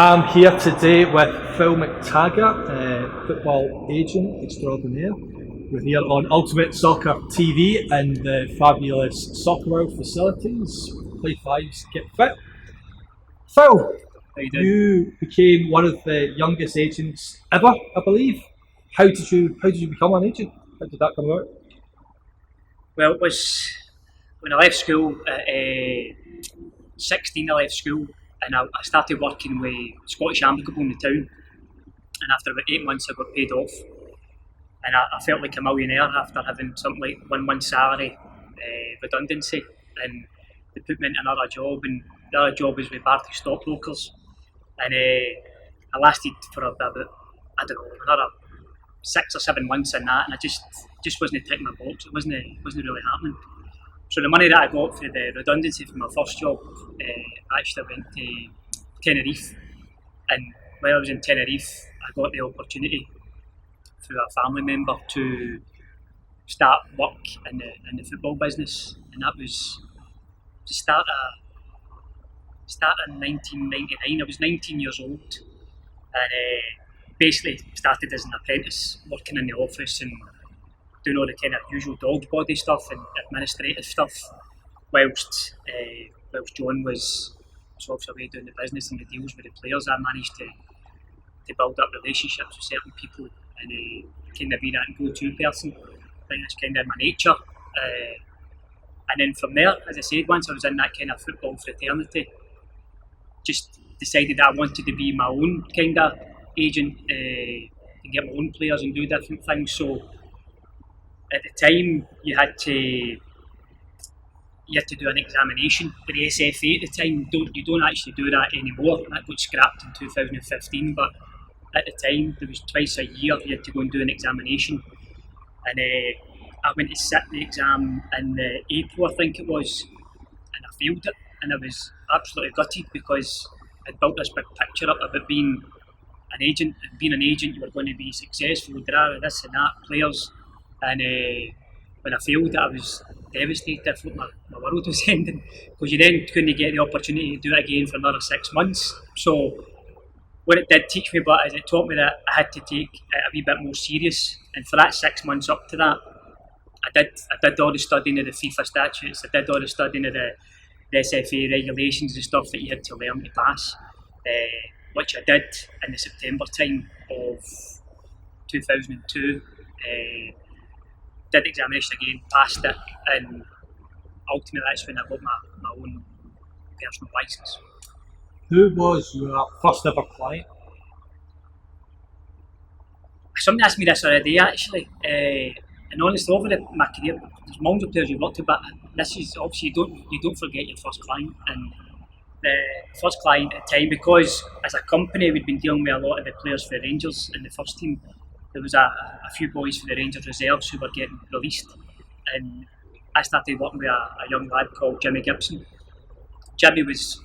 I'm here today with Phil McTaggart, football agent extraordinaire. We're here on Ultimate Soccer TV in the fabulous Soccer World facilities. Play fives, get fit. Phil, you became one of the youngest agents ever, I believe. How did you become an agent? How did that come about? Well, it was when I left school at 16. I left school and I started working with Scottish Amicable in the town. And after about 8 months, I got paid off, and I felt like a millionaire after having something like 1 month's salary redundancy. And they put me into another job, and the other job was with Barclays Stockbrokers. And I lasted for about, I don't know, another 6 or 7 months in that, and I just wasn't ticking my box. It wasn't really happening. So the money that I got for the redundancy from my first job, actually went to Tenerife. And while I was in Tenerife, I got the opportunity through a family member to start work in the football business, and that was to start in 1999. I was 19 years old, and basically started as an apprentice, working in the office and doing all the kind of usual dog's body stuff and administrative stuff, whilst John was obviously away doing the business and the deals with the players. I managed to build up relationships with certain people and kind of be that go-to person. I think that's kind of my nature. And then from there, as I said, once I was in that kind of football fraternity, just decided that I wanted to be my own kind of agent and get my own players and do different things. So at the time, you had to do an examination for the SFA. At the time, you don't actually do that anymore. That got scrapped in 2015. But at the time, there was twice a year you had to go and do an examination. And I went to sit the exam in April, I think it was, and I failed it. And I was absolutely gutted because I'd built this big picture up about being an agent. And being an agent, you were going to be successful, this and that, players. And when I failed it, I was devastated. I thought my world was ending, because you then couldn't get the opportunity to do it again for another 6 months. So what it did teach me, but is it taught me that I had to take it a wee bit more serious. And for that 6 months up to that, I did all the studying of the FIFA statutes. I did all the studying of the SFA regulations and stuff that you had to learn to pass, which I did in the September time of 2002. Did the examination again, passed it, and ultimately that's when I got my own personal licence. Who was your first ever client? Somebody asked me this already, actually, and honestly, over my career, there's multiple of players you've worked with, but this is obviously you don't forget your first client. And the first client at the time, because as a company we'd been dealing with a lot of the players for the Rangers in the first team. There was a few boys for the Rangers reserves who were getting released, and I started working with a young lad called Jimmy Gibson. Jimmy was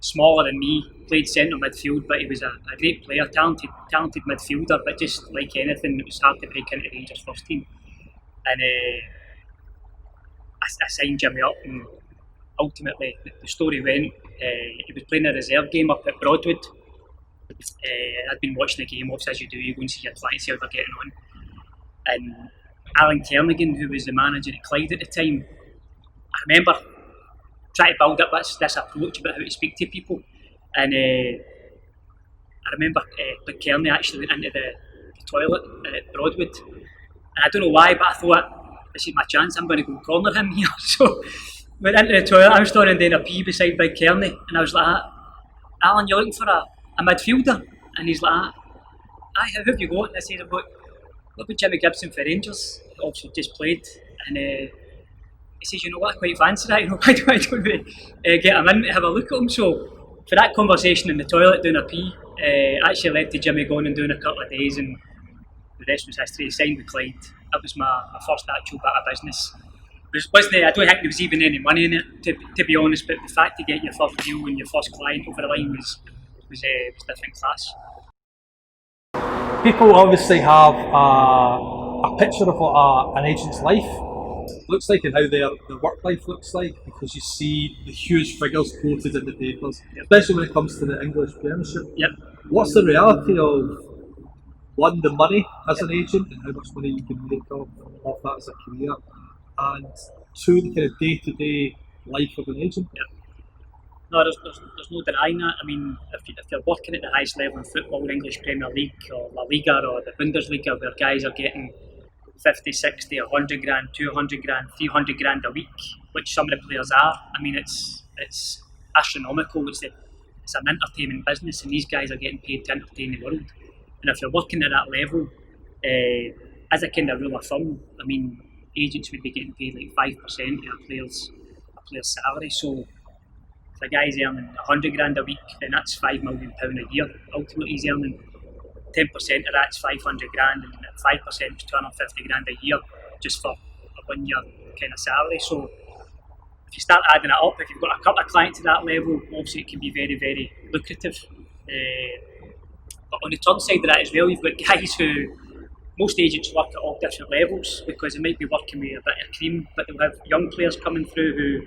smaller than me, played centre midfield, but he was a great player, talented midfielder, but just like anything, it was hard to break into the Rangers first team. And I signed Jimmy up, and ultimately the story went, he was playing a reserve game up at Broadwood. I'd been watching the game, obviously as you do, you go and see your clients, see how they're getting on. And Alan Kernigan, who was the manager at Clyde at the time, I remember trying to build up this approach about how to speak to people. And I remember Kearney actually went into the toilet at Broadwood. And I don't know why, but I thought, this is my chance, I'm going to go corner him here. So went into the toilet, I was standing doing a pee beside Big Kearney, and I was like, Alan, you're looking for a midfielder? And he's like, aye, how have you got? And I said, look at Jimmy Gibson for Rangers, obviously just played. And he says, you know what, I quite fancy that, why don't we get him in to have a look at him? So for that conversation in the toilet doing a pee, actually led to Jimmy going and doing a couple of days, and the rest was history. He signed with Clyde. That was my first actual bit of business. I don't think there was even any money in it, to be honest, but the fact to get your first deal and your first client over the line was different class. People obviously have a picture of what an agent's life looks like and how their work life looks like, because you see the huge figures quoted in the papers, especially when it comes to the English Premiership. Yep. What's the reality of one, the money as an agent and how much money you can make off that as a career, and two, the kind of day-to-day life of an agent? Yep. No, there's no denying that. I mean, if you're working at the highest level in football, English Premier League or La Liga or the Bundesliga, where guys are getting 50, 60, 100 grand, 200 grand, 300 grand a week, which some of the players are. I mean, it's astronomical. It's an entertainment business, and these guys are getting paid to entertain the world. And if you're working at that level, as a kind of rule of thumb, I mean, agents would be getting paid like 5% of a player's salary. So if a guy's earning 100 grand a week, then that's £5 million a year. Ultimately, he's earning 10% of that's 500 grand, and 5% is 250 grand a year just for a 1 year kind of salary. So if you start adding it up, if you've got a couple of clients to that level, obviously it can be very, very lucrative. But on the turn side of that as well, you've got guys who, most agents work at all different levels, because they might be working with a bit of cream, but they'll have young players coming through who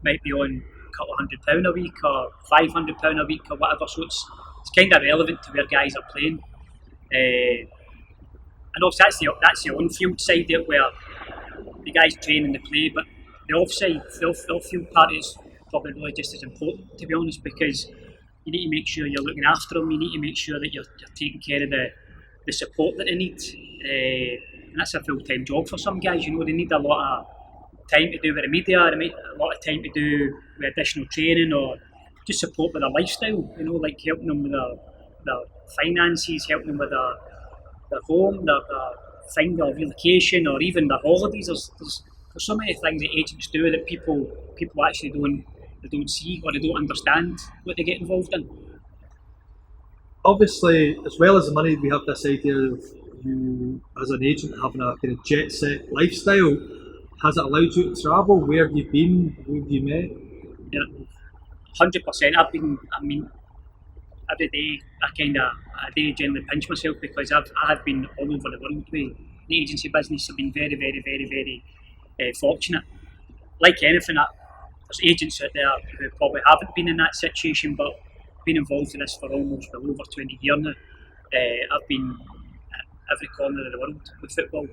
might be on a couple of £100 a week or £500 a week or whatever. So it's kind of relevant to where guys are playing. And obviously that's the on-field side of it, where the guys train and they play, but the off-side, the off-field part is probably really just as important, to be honest, because you need to make sure you're looking after them. You need to make sure that you're taking care of the support that they need. And that's a full-time job for some guys. You know, they need a lot of time to do with the media, they need a lot of time to do with additional training or just support with their lifestyle. You know, like helping them with their finances, helping them with their home, their find their relocation, or even their holidays. There's so many things that agents do that people actually don't see, or they don't understand what they get involved in. Obviously, as well as the money, we have this idea of you as an agent having a kind of jet set lifestyle. Has it allowed you to travel? Where have you been? Who have you met? Yeah, 100%. I mean, every day I generally pinch myself, because I have been all over the world with the agency business. I've been very, very, very, very fortunate. Like anything, there's agents out there who probably haven't been in that situation, but been involved in this for almost over 20 years now. I've been at every corner of the world with football.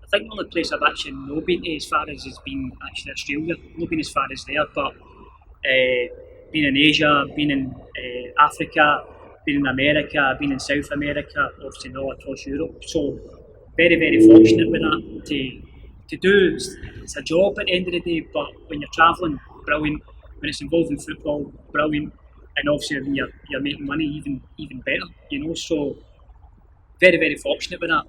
I think the only place I've actually not been to as far as has been actually Australia. Not been as far as there, but been in Asia, been in Africa, been in America, been in South America, obviously all across Europe. So very, very fortunate with that to do. It's a job at the end of the day, but when you're travelling, brilliant. When it's involved in football, brilliant. And obviously when you're making money, even better, you know. So very, very fortunate with that.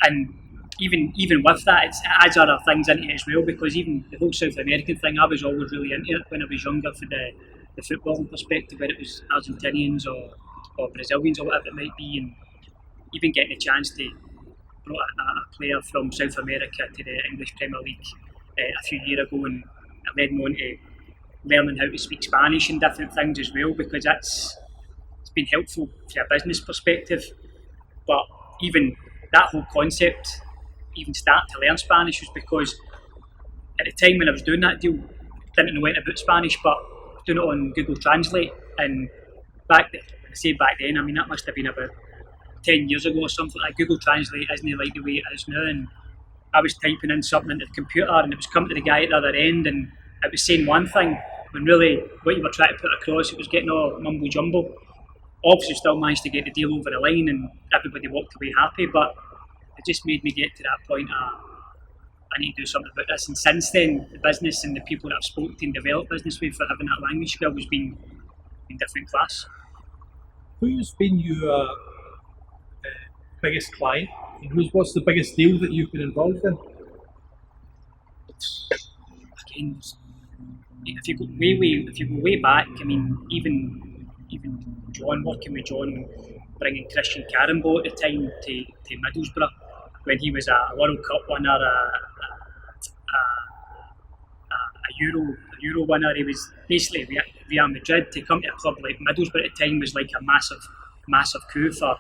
And even with that, it adds other things into it as well, because even the whole South American thing, I was always really into it when I was younger, for the football perspective, whether it was Argentinians or Brazilians or whatever it might be, and even getting a chance to brought a player from South America to the English Premier League a few years ago, and it led me on to learning how to speak Spanish and different things as well, because it's been helpful from a business perspective. But even that whole concept, even starting to learn Spanish, was because at the time when I was doing that deal, I didn't know anything about Spanish, but doing it on Google Translate, and back then, I mean that must have been about 10 years ago or something. Like, Google Translate isn't like the way it is now, and I was typing in something into the computer and it was coming to the guy at the other end and it was saying one thing when really what you were trying to put across, it was getting all mumbo jumbo. Obviously still managed to get the deal over the line and everybody walked away happy, but it just made me get to that point I need to do something about this. And since then, the business and the people that I've spoken to and developed business with for having that language skill has been in different class. Who's been your biggest client? And what's the biggest deal that you've been involved in? Again, if you go way back, I mean, even John, working with John, bringing Christian Carambo at the time to Middlesbrough when he was a World Cup winner, a Euro winner. He was basically Real Madrid. To come to a club like Middlesbrough at the time was like a massive coup for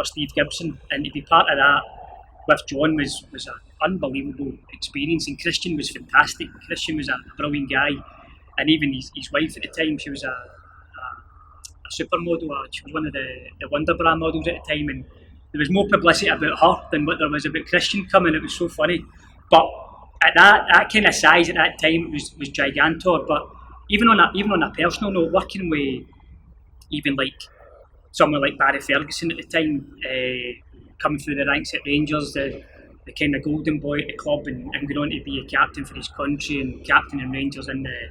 Steve Gibson, and to be part of that with John was an unbelievable experience, and Christian was fantastic. Christian was a brilliant guy, and even his wife at the time, she was a supermodel. She was one of the Wonder Bra models at the time, and there was more publicity about her than what there was about Christian coming. It was so funny, but at that kind of size at that time, it was gigantor. But even on a personal note, working with even like someone like Barry Ferguson at the time, coming through the ranks at Rangers, the kind of golden boy at the club, and going on to be a captain for his country and captain in Rangers in the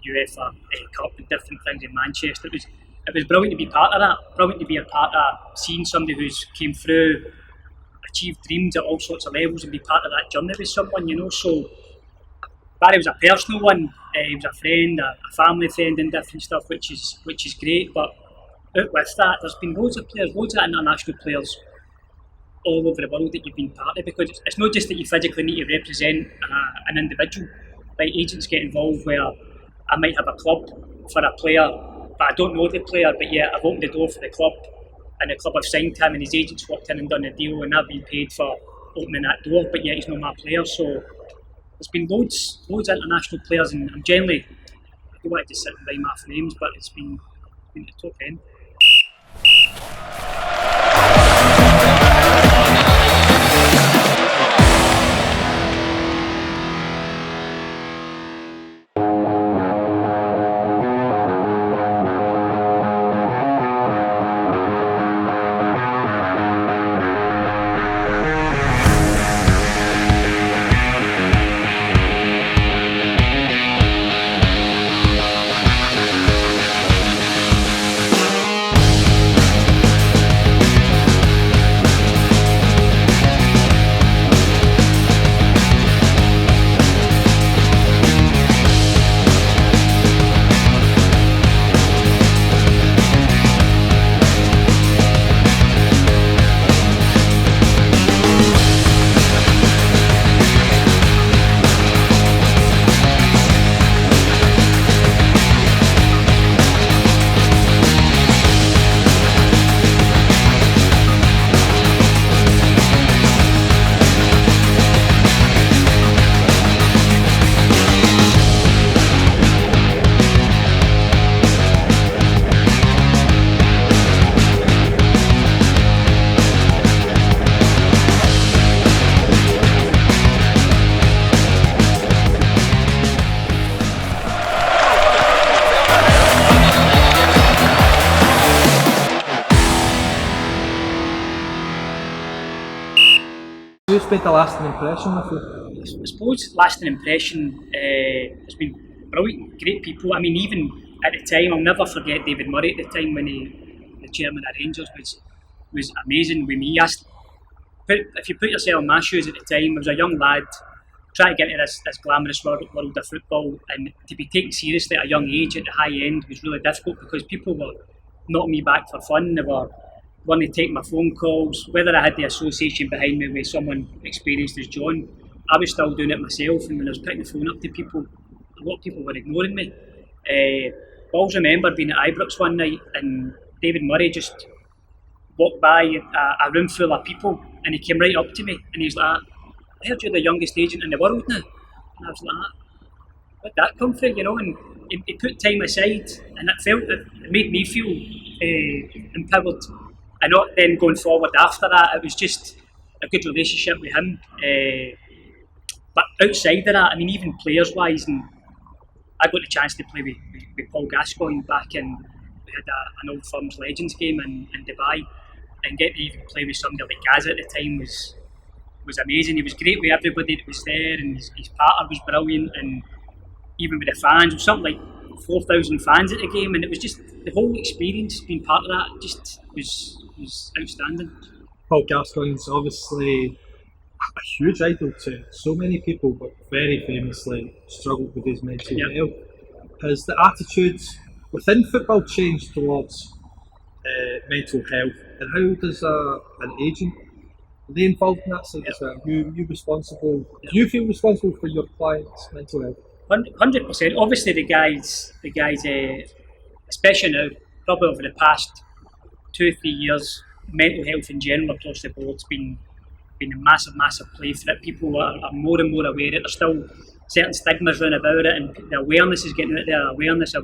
UEFA Cup and different things in Manchester. It was brilliant to be part of that. Brilliant to be a part of seeing somebody who's came through, achieved dreams at all sorts of levels, and be part of that journey with someone, you know. So Barry was a personal one. He was a friend, a family friend, and different stuff, which is great. But out with that, there's been loads of players, loads of international players all over the world that you've been part of, because it's not just that you physically need to represent an individual. Like, agents get involved where I might have a club for a player, but I don't know the player, but yet I've opened the door for the club, and the club have signed him, and his agents walked in and done a deal, and I've been paid for opening that door, but yet he's not my player. So there's been loads of international players, and I'm generally, I don't want to just sit and rhyme off names, but it's been at the top end. Who's made a lasting impression with you? I suppose lasting impression has been brilliant, great people. I mean, even at the time, I'll never forget David Murray at the time when the chairman of Rangers was amazing with me. If you put yourself in my shoes at the time, I was a young lad trying to get into this glamorous world of football, and to be taken seriously at a young age at the high end was really difficult, because people were knocking me back for fun. They were wanting to take my phone calls, whether I had the association behind me with someone experienced as John. I was still doing it myself, and when I was picking the phone up to people, a lot of people were ignoring me. I always remember being at Ibrox one night, and David Murray just walked by a room full of people, and he came right up to me, and he's like, "I heard you're the youngest agent in the world now." And I was like, "Where'd that come from?" You know, and he put time aside, and it made me feel empowered. And not then going forward after that, it was just a good relationship with him. But outside of that, I mean, even players-wise, and I got the chance to play with Paul Gascoigne back in, we had an Old Firms Legends game in Dubai, and getting to even play with somebody like Gaz at the time was amazing. He was great with everybody that was there, and his partner was brilliant, and even with the fans, something like 4,000 fans at the game, and it was just the whole experience, being part of that, just was outstanding. Paul Gascoigne's obviously a huge idol to so many people, but very famously struggled with his mental health. Has the attitude within football changed towards mental health, and how does an agent, are they involved in that side as well? You responsible? Do you feel responsible for your clients' mental health? 100%. Obviously, the guys, especially now, probably over the past 2-3 years, mental health in general across the board's been been a massive play for it. People are more and more aware of it. There's still certain stigmas around about it, and the awareness is getting out there. Awareness,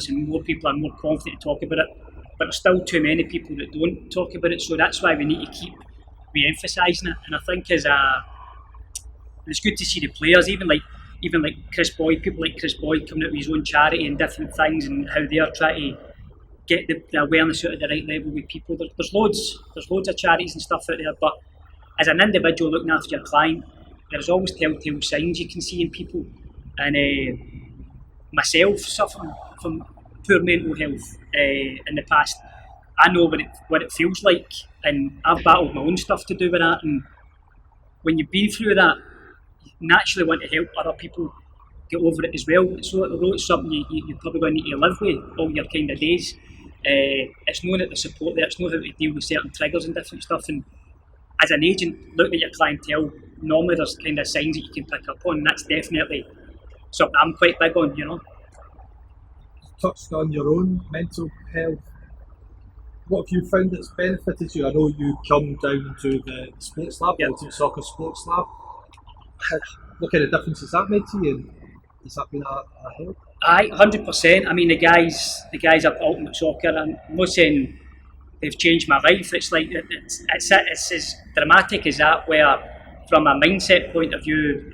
and more people are more confident to talk about it. But there's still too many people that don't talk about it, so that's why we need to keep re-emphasising it. And I think it's good to see the players, even like Chris Boyd, people like Chris Boyd coming out with his own charity and different things, and how they're trying to get the awareness out at the right level with people. There's loads of charities and stuff out there, but as an individual looking after your client, there's always telltale signs you can see in people. And myself suffering from poor mental health in the past, I know what it feels like, and I've battled my own stuff to do with that. And when you've been through that, you naturally want to help other people get over it as well. So although it's something you're probably going to need to live with all your kind of days, it's knowing that the support there, it's knowing how to deal with certain triggers and different stuff. And as an agent, looking at your clientele, normally there's kind of signs that you can pick up on, and that's definitely something I'm quite big on, you know. Touched on your own mental health. What have you found that's benefited you? I know you come down to the sports lab, the Ultimate Soccer Sports Lab. What kind of difference has that made to you? And has that been a help? Aye, 100%. I mean, the guys up at Ultimate Soccer, I'm not saying they've changed my life. It's like it's as dramatic as that. Where, from a mindset point of view,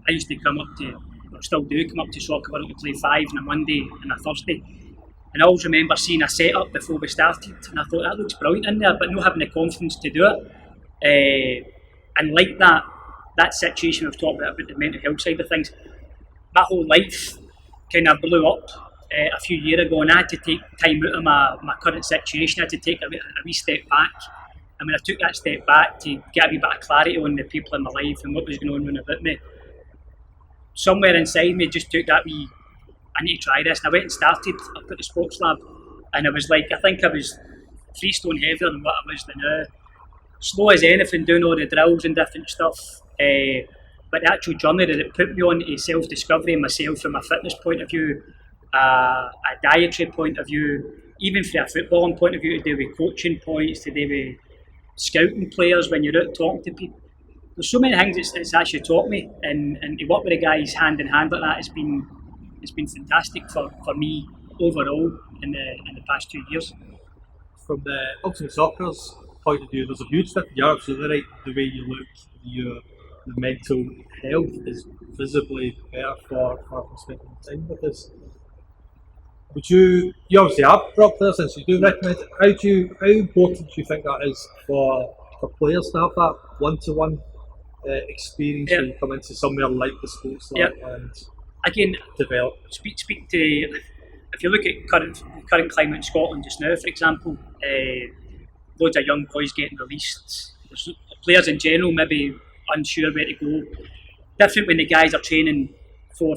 I used to come up to, or still do come up to Soccer World to play 5 on a Monday and a Thursday. And I always remember seeing a setup before we started, and I thought that looks brilliant in there, but not having the confidence to do it. And like that situation we've talked about the mental health side of things, my whole life kind of blew up a few years ago, and I had to take time out of my current situation. I had to take a wee step back. I mean, I took that step back to get a wee bit of clarity on the people in my life and what was going on about me. Somewhere inside me just took that wee, I need to try this, and I went and started up at the sports lab, and I was like, I think I was 3 stone heavier than what I was now. Slow as anything, doing all the drills and different stuff, but the actual journey that it put me on to self-discovery myself from a fitness point of view, a dietary point of view, even from a footballing point of view, to do with coaching points, to do with scouting players when you're out talking to people. There's so many things it's actually taught me, and to work with the guys hand in hand like that has been fantastic for me overall in the past 2 years. From the Ultimate Soccer's point of view, there's a huge difference. You're absolutely right. The way you look, your mental health is visibly better for spending time with us. Would you obviously have brought players in, so you do recommend it. How important do you think that is for players to have that one-to-one experience when you come into somewhere like the sports lab and again develop? Speak to, if you look at current climate in Scotland just now, for example, loads of young boys getting released. There's players in general maybe unsure where to go. Different when the guys are training 4 or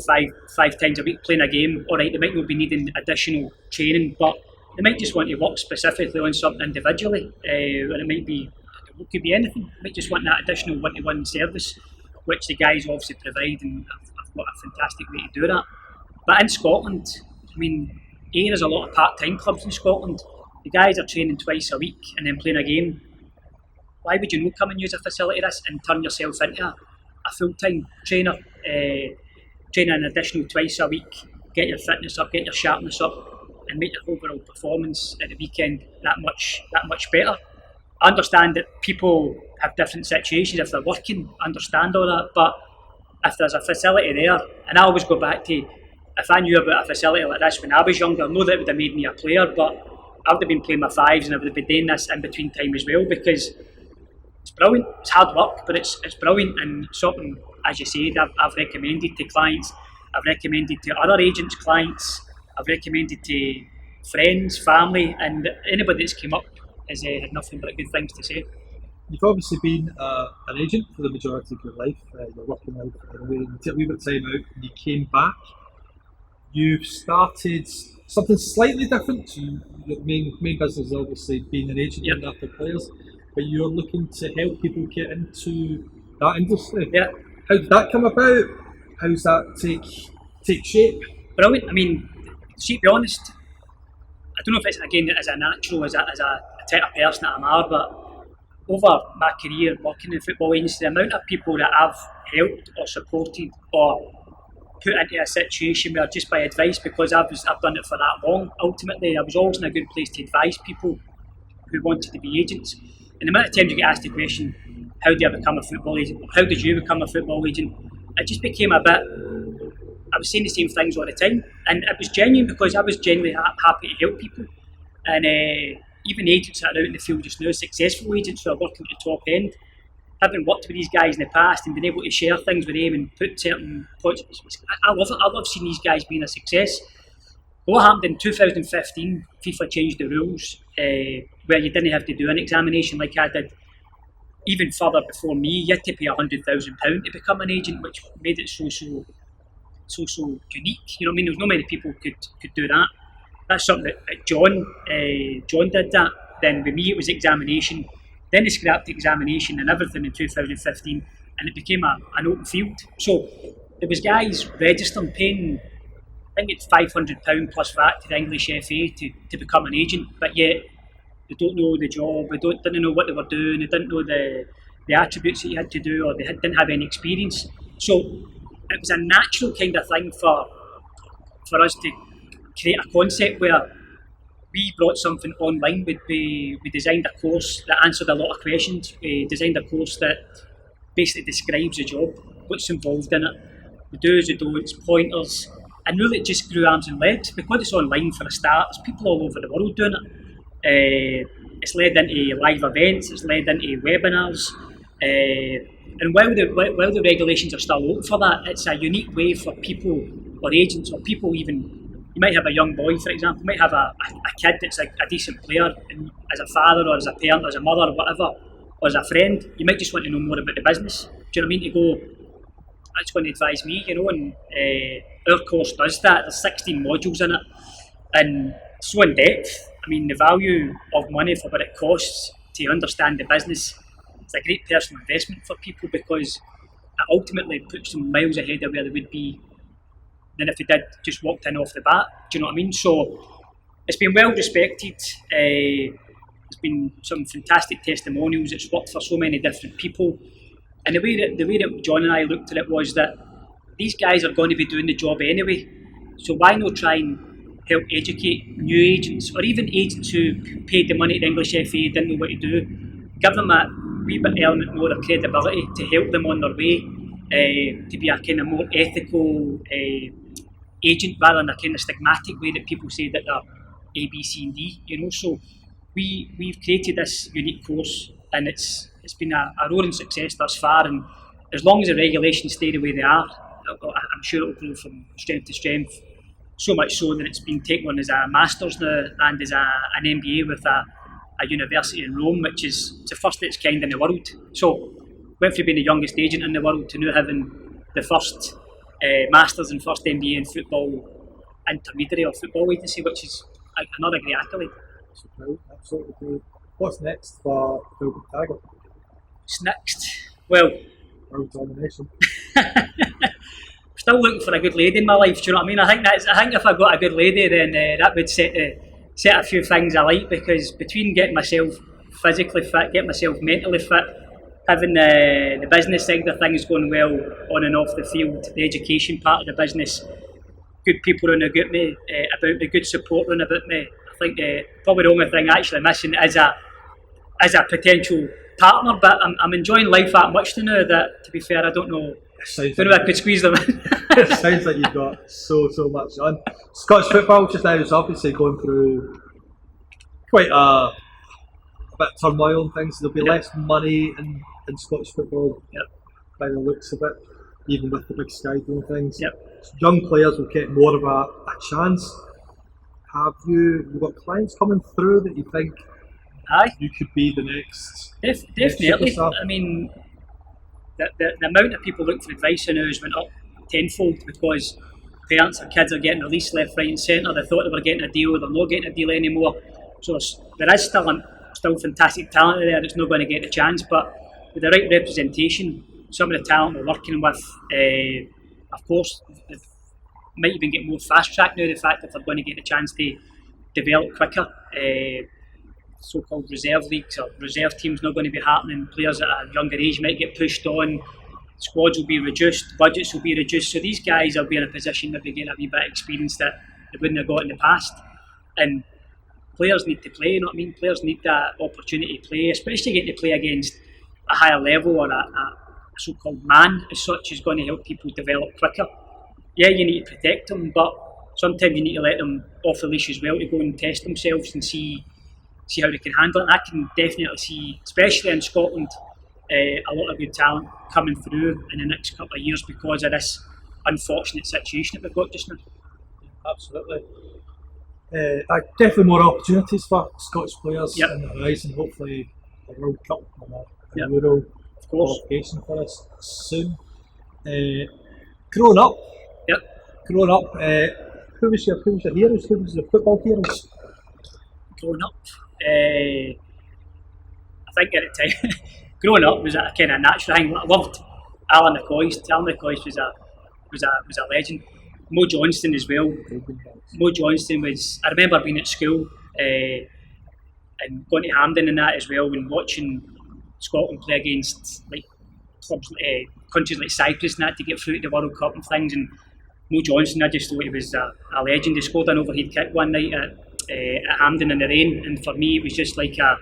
5 times a week playing a game. Alright, they might not be needing additional training, but they might just want to work specifically on something individually, and it could be anything. They might just want that additional one-to-one service, which the guys obviously provide, and I've got a fantastic way to do that. But in Scotland, I mean, there's a lot of part-time clubs in Scotland. The guys are training twice a week and then playing a game. Why would you not come and use a facility like this and turn yourself into a full-time trainer, training an additional twice a week, get your fitness up, get your sharpness up, and make your overall performance at the weekend that much better. I understand that people have different situations if they're working, understand all that, but if there's a facility there, and I always go back to, if I knew about a facility like this when I was younger, I know that it would have made me a player, but I would have been playing my 5s and I would have been doing this in between time as well, because it's brilliant. It's hard work, but it's brilliant, and something, as you said, I've recommended to clients, I've recommended to other agents' clients, I've recommended to friends, family, and anybody that's come up has had nothing but good things to say. You've obviously been an agent for the majority of your life. You're working out away, you took a wee bit of time out and you came back. You've started something slightly different. Your main business is obviously being an agent and after players, but you're looking to help people get into that industry. Yeah. How did that come about? How does that take shape? Brilliant. I mean, to be honest, I don't know if it's, again, as a natural, as a type of person that I'm are, but over my career working in football agency, the amount of people that I've helped or supported or put into a situation where just by advice, because I've done it for that long, ultimately I was always in a good place to advise people who wanted to be agents. And the amount of times you get asked the question, how do I become a football agent? How did you become a football agent? It just became a bit, I was saying the same things all the time, and it was genuine because I was genuinely happy to help people. And even agents that are out in the field just now, successful agents who are working at the top end, having worked with these guys in the past and been able to share things with them and put certain points, I love it. I love seeing these guys being a success. What happened in 2015, FIFA changed the rules where you didn't have to do an examination like I did. Even further before me, you had to pay £100,000 to become an agent, which made it so unique. You know what I mean? There was not many people could do that. That's something that John did that. Then with me it was examination. Then they scrapped the examination and everything in 2015, and it became an open field. So there was guys registering, paying, I think it's £500 plus VAT to the English FA to become an agent, but yet they don't know the job, they didn't know what they were doing, they didn't know the attributes that you had to do, or they didn't have any experience. So it was a natural kind of thing for us to create a concept where we brought something online. We designed a course that answered a lot of questions. We designed a course that basically describes the job, what's involved in it, the do's, the don'ts, pointers, and really it just grew arms and legs. Because it's online for a start, there's people all over the world doing it. It's led into live events, it's led into webinars, and while the regulations are still open for that, it's a unique way for people or agents or people even. You might have a young boy, for example, you might have a kid that's a decent player, and as a father or as a parent or as a mother or whatever, or as a friend, you might just want to know more about the business. Do you know what I mean? To go, that's going to advise me, you know, and our course does that. There's 16 modules in it, and so in depth. I mean, the value of money for what it costs to understand the business, it's a great personal investment for people because it ultimately puts them miles ahead of where they would be than if they did just walked in off the bat. Do you know what I mean? So it's been well respected. There's been some fantastic testimonials. It's worked for so many different people. And the way that John and I looked at it was that these guys are going to be doing the job anyway. So why not try and help educate new agents or even agents who paid the money to the English FA, didn't know what to do, give them a wee bit element more of credibility to help them on their way, to be a kind of more ethical agent rather than a kind of stigmatic way that people say that they're A, B, C and D, you know. So we've created this unique course and it's been a roaring success thus far, and as long as the regulations stay the way they are, I'm sure it'll grow from strength to strength, so much so that it's been taken on as a Masters now and as an MBA with a university in Rome, which is the first of its kind in the world. So went from being the youngest agent in the world to now having the first Masters and first MBA in football intermediary or football agency, which is another great accolade. Absolutely great. What's next for Phil McTaggart? What's next? Well, world domination. Still looking for a good lady in my life. Do you know what I mean? I think if I got a good lady, then that would set a few things alight, because between getting myself physically fit, getting myself mentally fit, having the business side of things going well on and off the field, the education part of the business, good people around about me, good support around about me. I think probably the only thing actually missing is a potential partner, but I'm enjoying life that much now that, to be fair, I don't know if I could squeeze them in. It sounds like you've got so much on. Scottish football just now is obviously going through quite a bit of turmoil and things. There'll be less money in Scottish football by the looks of it, even with the big Sky doing things. Young players will get more of a chance. Have you got clients coming through that you think you could be the next? Definitely. I mean, the amount of people looking for advice now has went up tenfold because parents and kids are getting released left, right and centre. They thought they were getting a deal, they're not getting a deal anymore. So there is still fantastic talent there that's not going to get the chance, but with the right representation, some of the talent we're working with, of course, might even get more fast track now, the fact that they're going to get the chance to develop quicker. so-called reserve leagues or reserve teams not going to be happening. Players at a younger age might get pushed on. Squads will be reduced, budgets will be reduced. So these guys will be in a position that they get a wee bit of experience that they wouldn't have got in the past. And players need to play, you know what I mean? Players need that opportunity to play, especially getting to play against a higher level or a so-called man as such is going to help people develop quicker. Yeah, you need to protect them, but sometimes you need to let them off the leash as well to go and test themselves and see how they can handle it. And I can definitely see, especially in Scotland, a lot of good talent coming through in the next couple of years because of this unfortunate situation that we've got just now. Absolutely. Definitely more opportunities for Scottish players in the horizon. Hopefully, a World Cup and a Euro qualification for us soon. Growing up, who was your heroes? Who was your football heroes? Growing up, I think at the time, growing up was a kind of natural thing. I loved Alan McCoist. Alan McCoist was a legend. Mo Johnston as well. Mo Johnston was. I remember being at school and going to Hampden and that as well, and watching Scotland play against like clubs, countries like Cyprus and that to get through to the World Cup and things. And Mo Johnston, I just thought he was a legend. He scored an overhead kick one night at Hampden in the rain, and for me it was just like an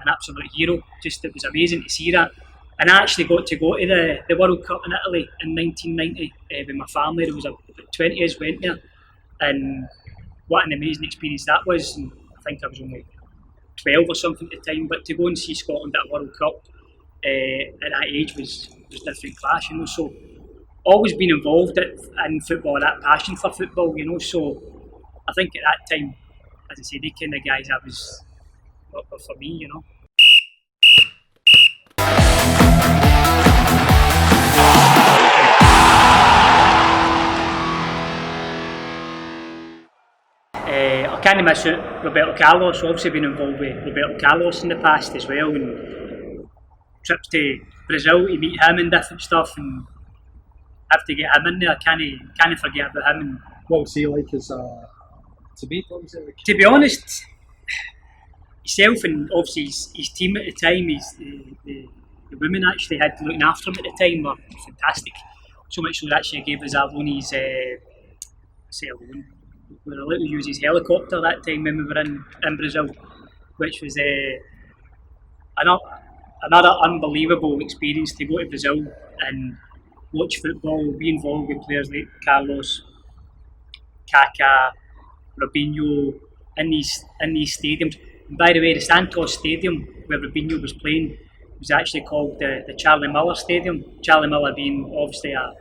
absolute hero. Just it was amazing to see that. And I actually got to go to the World Cup in Italy in 1990 with my family. There was about 20 of us went there, and what an amazing experience that was. And I think I was only 12 or something at the time, but to go and see Scotland at a World Cup at that age was different class, you know. So always been involved in football, that passion for football, you know. So I think at that time, as I say, the kind of guys that was for me, you know. I can't miss out Roberto Carlos. Obviously been involved with Roberto Carlos in the past as well, and trips to Brazil to meet him and different stuff, and have to get him in there. I can't forget about him. And what was he like as to meet? What was it like? To be honest, himself and obviously his team at the time, the women actually had looking after him at the time were fantastic. So much so that actually gave us our loan his we were allowed to use his helicopter that time when we were in Brazil, which was another unbelievable experience to go to Brazil and watch football, be involved with players like Carlos, Kaká, Robinho in these stadiums. And by the way, the Santos Stadium where Robinho was playing was actually called the Charlie Miller Stadium. Charlie Miller being obviously a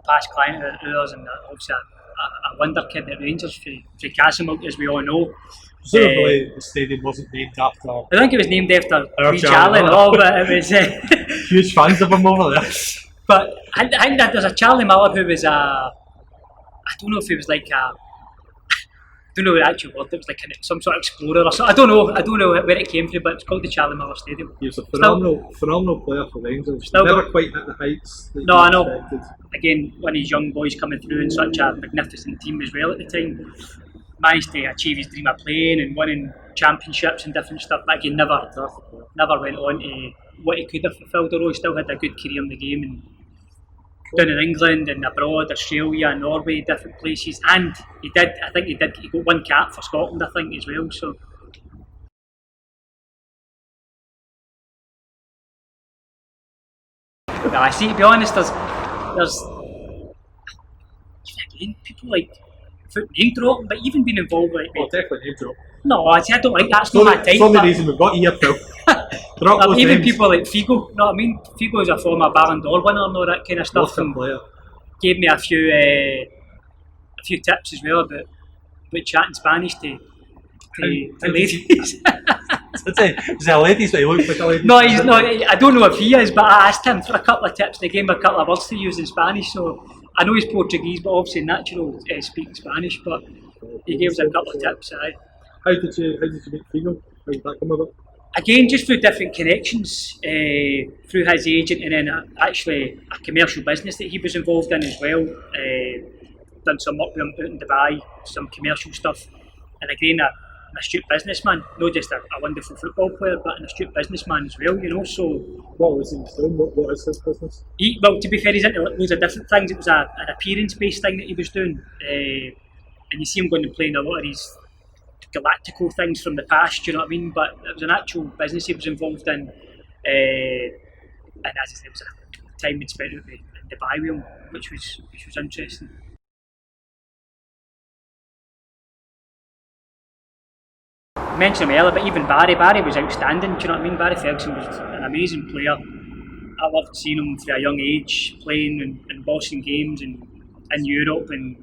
past client of ours and obviously a wonder kid at Rangers for Castlemilk, as we all know. Presumably the stadium wasn't named after... I think it was named after Charlie, but it was... Huge fans of him over there. But I think that there's a Charlie Miller who was I don't know if he was like I don't know the actual word, it was like some sort of explorer or something. I don't know where it came from, but it's called the Charlie Miller Stadium. He was a phenomenal player for Rangers. Never quite hit the heights that I know. Expected. Again, one of these young boys coming through in such a magnificent team as well at the time. Managed to achieve his dream of playing and winning championships and different stuff, but again never went on to what he could have fulfilled, although he still had a good career in the game and down in England and abroad, Australia, Norway, different places, and he got one cap for Scotland, I think, as well. So well, I see, to be honest, there's again people like name drop, but even being involved with definitely name drop. No, I don't like that. It's not my type. It's not the reason we've got here, Phil. Even names. People like Figo, you know what I mean? Figo is a former Ballon d'Or winner and all that kind of stuff. And gave me a few tips as well about chatting Spanish to ladies. Is he a ladies? But he looks like a lady. No, he's not. I don't know if he is, but I asked him for a couple of tips and he gave me a couple of words to use in Spanish. So I know he's Portuguese, but obviously natural speaking Spanish. But he gave us a couple of tips. How did you meet Figo? How did that come about? Again, just through different connections, through his agent, and then actually a commercial business that he was involved in as well. Done some work with him out in Dubai, some commercial stuff. And again, astute businessman, not just a wonderful football player, but an astute businessman as well, you know. So, What was he doing? What is his business? well, to be fair, he's into loads of different things. It was an appearance-based thing that he was doing, and you see him going and playing a lot of these galactical things from the past, you know what I mean? But it was an actual business he was involved in, and as I said, it was a time we'd spent out in Dubai with him, which was interesting. I mentioned him earlier, but even Barry was outstanding, do you know what I mean? Barry Ferguson was an amazing player. I loved seeing him from a young age playing and bossing games in Europe, and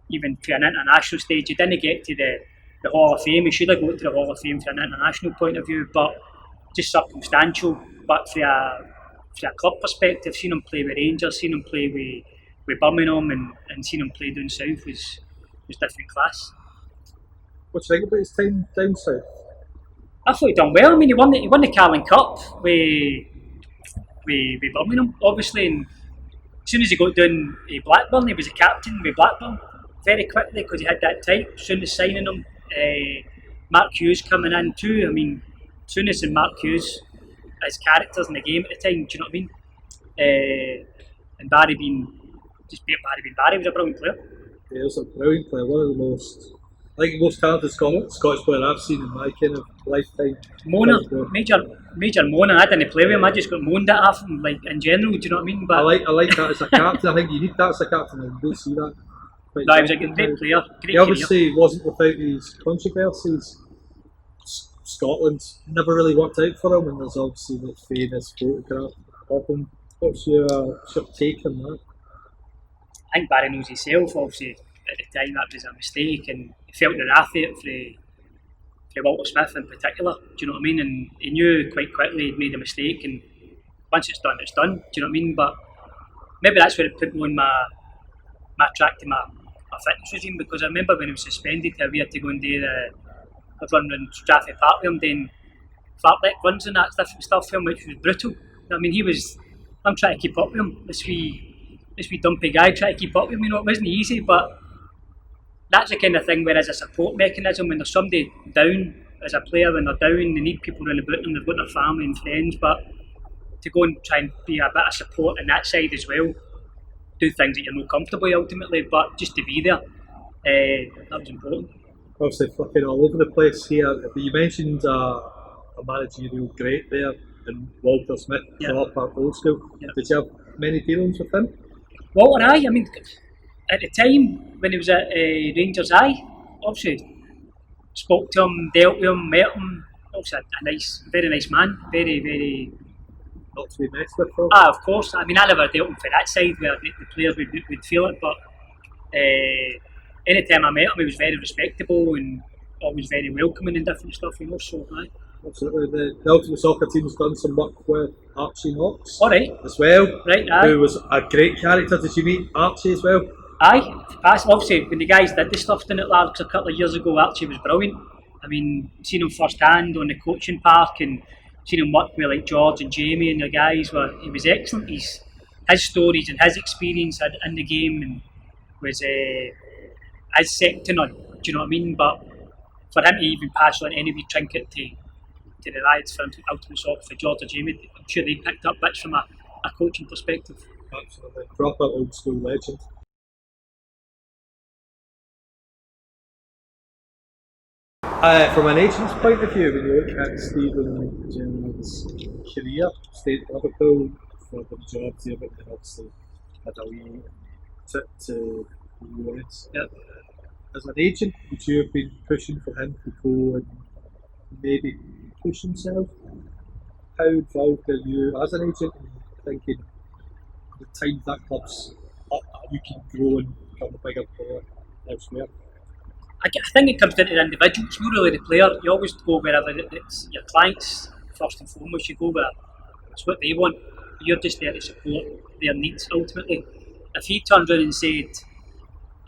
even for an international stage. He didn't get to the Hall of Fame. He should have got to the Hall of Fame from an international point of view, but just circumstantial. But from a club perspective, seeing him play with Rangers, seeing him play with Birmingham, and seeing him play down south was different class. What do you think about his time down south? I thought he done well. I mean, he won the Carling Cup with Birmingham, obviously, and as soon as he got down to Blackburn, he was a captain with Blackburn very quickly because he had that type. As soon as signing him, Mark Hughes coming in too. I mean, Souness and Mark Hughes as characters in the game at the time. Do you know what I mean? And Barry being Barry was a brilliant player. Yeah, he was a brilliant player. One of the most, I think, most talented Scottish player I've seen in my kind of lifetime. Mona, major Mona. I didn't play with him. I just got moaned at half him, like in general. Do you know what I mean? But I like that as a captain. I think you need that as a captain, and you don't see that. No, he was a great player. He obviously wasn't without these controversies. Scotland never really worked out for him, and there's obviously the famous photograph of him. What's your take on that? I think Barry knows himself. Obviously, at the time that was a mistake, and he felt the wrath of it for Walter Smith in particular. Do you know what I mean? And he knew quite quickly he'd made a mistake, and once it's done, it's done. Do you know what I mean? But maybe that's where it put me on my track to my fitness regime, because I remember when he was suspended, we had to go and do the run around Stratford Park with him, doing fartlek runs and that different stuff for him, which was brutal. I mean, I'm trying to keep up with him, this wee dumpy guy, trying to keep up with him, you know, it wasn't easy, but that's the kind of thing where as a support mechanism, when there's somebody down as a player, when they're down, they need people around about them, they've got their family and friends, but to go and try and be a bit of support on that side as well, do things that you're not comfortable with ultimately, but just to be there, that was important. Obviously flicking all over the place here, but you mentioned a managerial great there in Walter Smith, proper old school. Yep. Did you have many dealings with him? Walter, I mean, at the time when he was at Rangers, obviously spoke to him, dealt with him, met him. Obviously a very nice man, very not to be messed with, though. Of course. I mean, I never dealt with him for that side where the players would feel it, but any time I met him, he was very respectable and always very welcoming and different stuff, you know. So, absolutely. The Ultimate Soccer team's done some work with Archie Knox. All right. As well. Right, who was a great character. Did you meet Archie as well? Obviously, when the guys did the stuff down at Largs a couple of years ago, Archie was brilliant. I mean, seen him first hand on the coaching park and seen him work with like George and Jamie and the guys. He was excellent. His stories and his experience in the game and was as second to none. Do you know what I mean? But for him to even pass on any wee trinket to the lads for Ultimate Soccer, for George or Jamie, I'm sure they picked up bits from a coaching perspective. Absolutely, proper old school legend. From an agent's point of view, when you look at Stephen Gerrard's career, stayed at Liverpool for the majority of it, and obviously had a wee trip to the US. Yep. As an agent, would you have been pushing for him to go and maybe push himself? How involved are you as an agent in thinking the time that club's up, you can grow and become a bigger player elsewhere? I think it comes down to the individual. It's not really the player. You always go wherever it's your clients first and foremost. You go where it's what they want. You're just there to support their needs ultimately. If he turned around and said,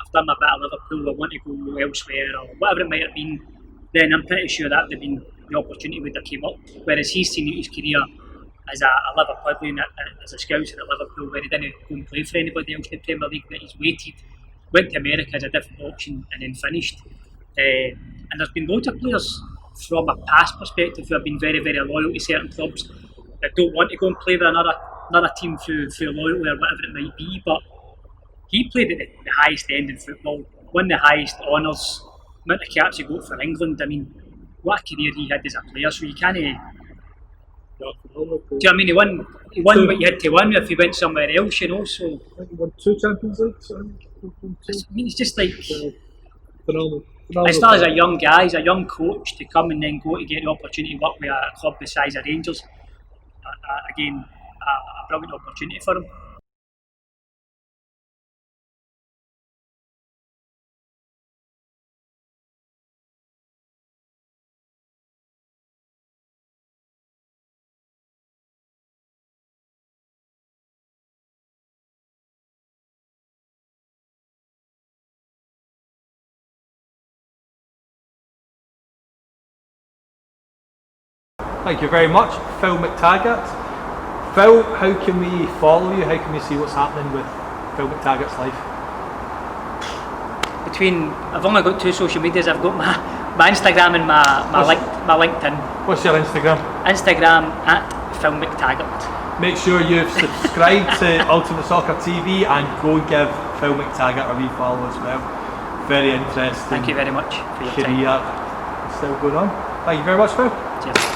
"I've done my bit at Liverpool, I want to go elsewhere," or whatever it might have been, then I'm pretty sure that would have been the opportunity would have came up. Whereas he's seen his career as a Liverpudlian, as a scouser at Liverpool, where he didn't go and play for anybody else in the Premier League, that he's waited, went to America as a different option and then finished. And there's been loads of players from a past perspective who have been very, very loyal to certain clubs that don't want to go and play with another team through loyalty or whatever it might be. But he played at the highest end in football, won the highest honours, amount of caps he got for England. I mean, what a career he had as a player. So you can't. Do you know what I mean? He won what you had to win if he went somewhere else, you know. So I think he won 2 Champions Leagues. I mean, it's just like. Phenomenal. I started as a young guy, as a young coach, to come and then go to get the opportunity to work with a club the size of Rangers. Again, a brilliant opportunity for him. Thank you very much, Phil McTaggart. Phil, how can we follow you? How can we see what's happening with Phil McTaggart's life? I've only got 2 social medias. I've got my Instagram and my LinkedIn. What's your Instagram? Instagram at Phil McTaggart. Make sure you've subscribed to Ultimate Soccer TV and go and give Phil McTaggart a wee follow as well. Very interesting. Thank you very much for your career time. still going on. Thank you very much, Phil. Cheers.